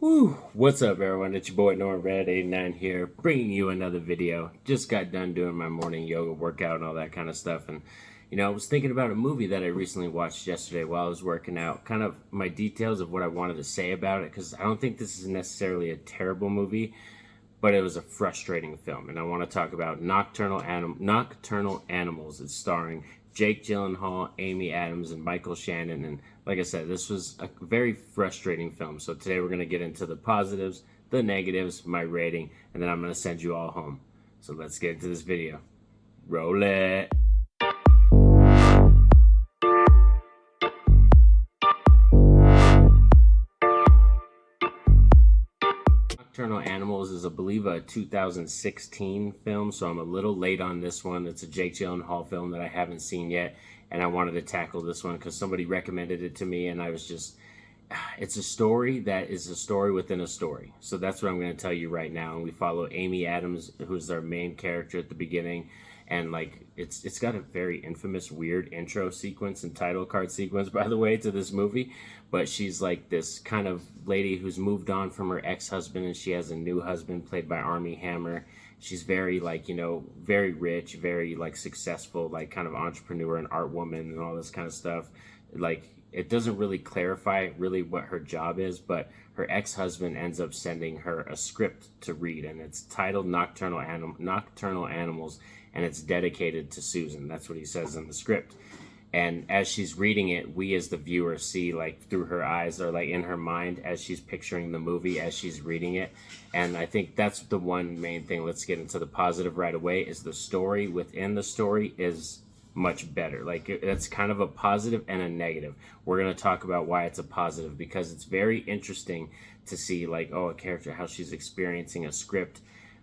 Woo! What's up, everyone? It's your boy Radd 89 here, bringing you another video. Just got done doing my morning yoga workout and all that kind of stuff, and I was thinking about a movie that I recently watched yesterday while I was working out. Kind of my details of what I wanted to say about it, because I don't think this is necessarily a terrible movie, but it was a frustrating film, and I want to talk about Nocturnal Animals. It's starring Jake Gyllenhaal, Amy Adams, and Michael Shannon. And like I said, this was a very frustrating film. So today we're going to get into the positives, the negatives, my rating, and then I'm going to send you all home. So let's get into this video. Roll it. Nocturnal Animals is, I believe, a 2016 film, so I'm a little late on this one. It's a Jake Gyllenhaal film that I haven't seen yet, and I wanted to tackle this one because somebody recommended it to me, and I was just, it's a story that is a story within a story. So that's what I'm going to tell you right now. And we follow Amy Adams, who's our main character at the beginning, and like it's got a very infamous weird intro sequence and title card sequence, by the way, to this movie. But she's like this kind of lady who's moved on from her ex-husband, and she has a new husband played by Armie Hammer. She's very very rich, very like successful, like kind of entrepreneur and art woman and all this kind of stuff. Like, it doesn't really clarify really what her job is, but her ex-husband ends up sending her a script to read, and it's titled Nocturnal Animals, and it's dedicated to Susan. That's what he says in the script. And as she's reading it, we as the viewer see, like, through her eyes, or like in her mind, as she's picturing the movie as she's reading it. And I think that's the one main thing. Let's get into the positive right away. Is the story within the story is much better. Like, it's kind of a positive and a negative. We're going to talk about why it's a positive, because it's very interesting to see, like, oh, a character, how she's experiencing a script,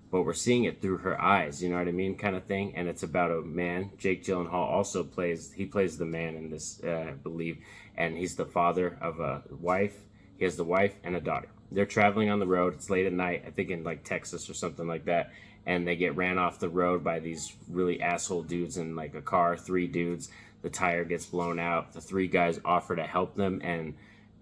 but we're seeing it through her eyes, you know what I mean, kind of thing. And it's about a man. Jake Gyllenhaal also plays the man in this, I believe, and he's the father of a wife. He has the wife and a daughter. They're traveling on the road. It's late at night, I think in like Texas or something like that, and they get ran off the road by these really asshole dudes in like a car, three dudes. The tire gets blown out. The three guys offer to help them, and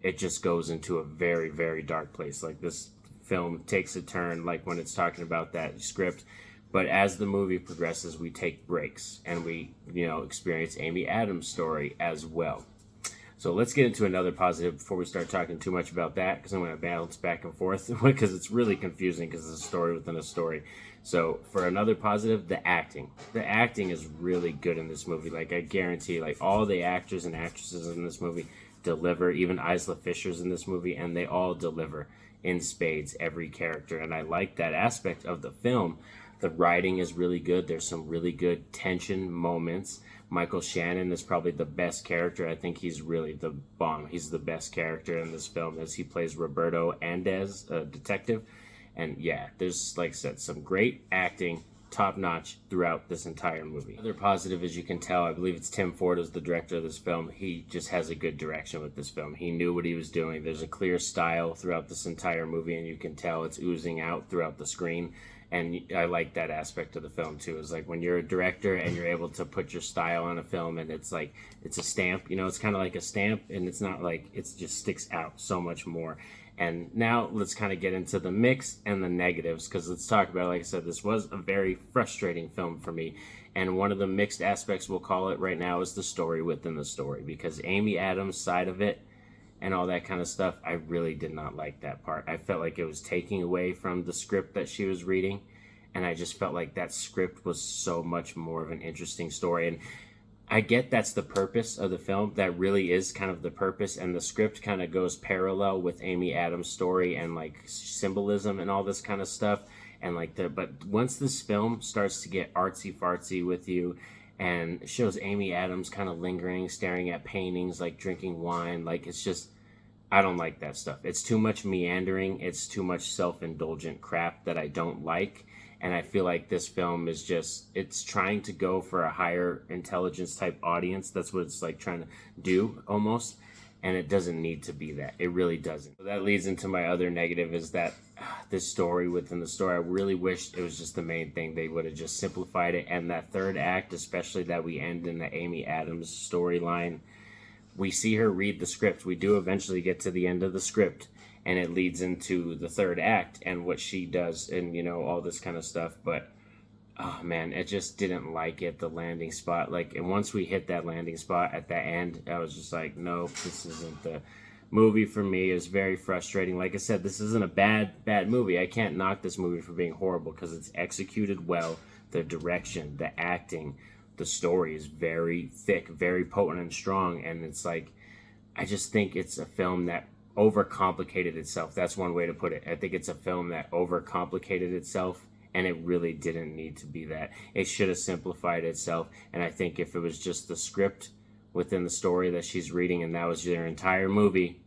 it just goes into a very, very dark place. Like, this film takes a turn, like when it's talking about that script. But as the movie progresses, we take breaks, and we, experience Amy Adams' story as well. So let's get into another positive before we start talking too much about that, because I'm going to bounce back and forth because it's really confusing, because it's a story within a story. So for another positive, the acting. The acting is really good in this movie. Like, I guarantee, like, all the actors and actresses in this movie deliver. Even Isla Fisher's in this movie, and they all deliver in spades, every character. And I like that aspect of the film. The writing is really good. There's some really good tension moments. Michael Shannon is probably the best character. I think he's really the bomb. He's the best character in this film, as he plays Roberto Andez, a detective. And yeah, there's, like I said, some great acting, top notch throughout this entire movie. Another positive, as you can tell, I believe it's Tim Ford is the director of this film. He just has a good direction with this film. He knew what he was doing. There's a clear style throughout this entire movie, and you can tell it's oozing out throughout the screen. And I like that aspect of the film too. Is like when you're a director and you're able to put your style on a film, and it's like, it's a stamp, it's kind of like a stamp, and it's not like, it just sticks out so much more. And now let's kind of get into the mix and the negatives, because let's talk about, like I said, this was a very frustrating film for me. And one of the mixed aspects, we'll call it right now, is the story within the story, because Amy Adams' side of it and all that kind of stuff, I really did not like that part. I felt like it was taking away from the script that she was reading, and I just felt like that script was so much more of an interesting story. And I get that's the purpose of the film. That really is kind of the purpose, and the script kind of goes parallel with Amy Adams' story and like symbolism and all this kind of stuff. And like but once this film starts to get artsy fartsy with you, and shows Amy Adams kind of lingering, staring at paintings, like drinking wine, like, it's just, I don't like that stuff. It's too much meandering. It's too much self-indulgent crap that I don't like. And I feel like this film is just, it's trying to go for a higher intelligence type audience. That's what it's like trying to do almost. And it doesn't need to be that. It really doesn't. So that leads into my other negative, is that this story within the story, I really wish it was just the main thing. They would have just simplified it. And that third act, especially that we end in the Amy Adams storyline, we see her read the script. We do eventually get to the end of the script, and it leads into the third act and what she does and, you know, all this kind of stuff. But oh man, I just didn't like it, the landing spot. Like, and once we hit that landing spot at the end, I was just like, nope, this isn't the movie for me. It was very frustrating. Like I said, this isn't a bad movie. I can't knock this movie for being horrible because it's executed well. The direction, the acting, the story is very thick, very potent and strong. And it's like, I just think it's a film that overcomplicated itself. That's one way to put it. I think it's a film that overcomplicated itself, and it really didn't need to be that. It should have simplified itself. And I think if it was just the script within the story that she's reading and that was their entire movie,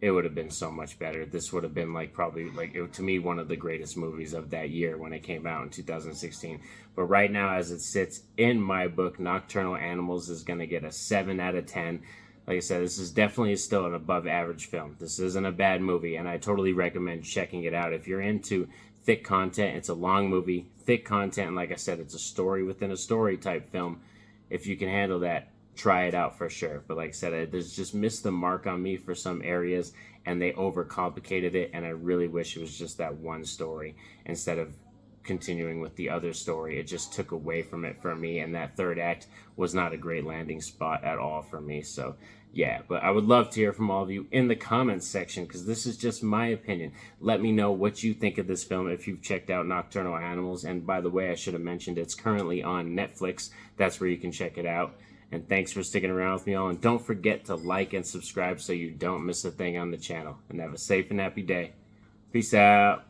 it would have been so much better. This would have been like probably like to me one of the greatest movies of that year when it came out in 2016. But right now, as it sits in my book, Nocturnal Animals is going to get a 7 out of 10. Like I said, this is definitely still an above average film. This isn't a bad movie, and I totally recommend checking it out if you're into thick content. It's a long movie, thick content, and like I said, it's a story within a story type film. If you can handle that, try it out for sure. But like I said, there's just missed the mark on me for some areas, and they overcomplicated it, and I really wish it was just that one story instead of continuing with the other story. It just took away from it for me, and that third act was not a great landing spot at all for me. So yeah, but I would love to hear from all of you in the comments section, because this is just my opinion. Let me know what you think of this film if you've checked out Nocturnal Animals. And by the way, I should have mentioned it's currently on Netflix. That's where you can check it out. And thanks for sticking around with me all. And don't forget to like and subscribe so you don't miss a thing on the channel. And have a safe and happy day. Peace out.